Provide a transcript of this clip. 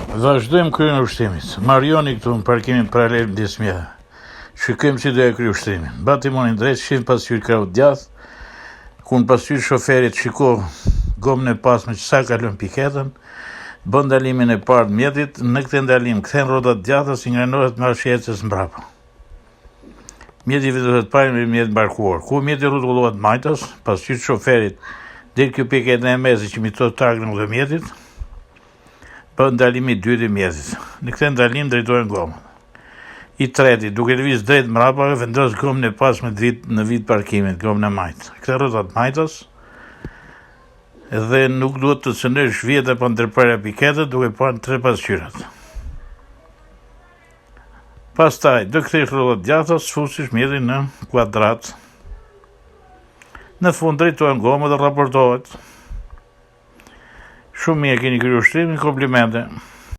Vazhdojmë kryen ushtimit. Marioni këtu në parkimin paralel në Dismjera. Shikojmë si do e kry ushtrimin. Bati monin drejt, shifë pasqyr kraut djath, ku në pasqyr shoferit shiko gomën e pasme që sa kalon piketën, bën ndalimin e parë mjetit, në këtë ndalim kthen rrotat djatha si ngrenohet me shqetëses mbrapa. Mjeti vetë parë me mjet mbarkuar. Ku mjeti rrotullohet majtas, pasqyr shoferit del kjo piketën e mezi që mitot tragën dhe mjetit, bën ndalimi i dytë i mjetit. Në këtë ndalim drejtohen gomën. I treti, duke lëviz drejt mbrapa, vendos gomën e pasme në vit parkimit, gomën e majtë. Këtë rrotat majtas, dhe nuk duhet të cënësh vjetë apo ndërprerja piketët, duke parë tre pasqyrat. Pastaj, do kthesh rrotat djatha, sfusish mjetin në kuadrat. Në fund drejtohen gomën dhe raportohet. Shumë mirë keni kryer ushtrimin, komplimente.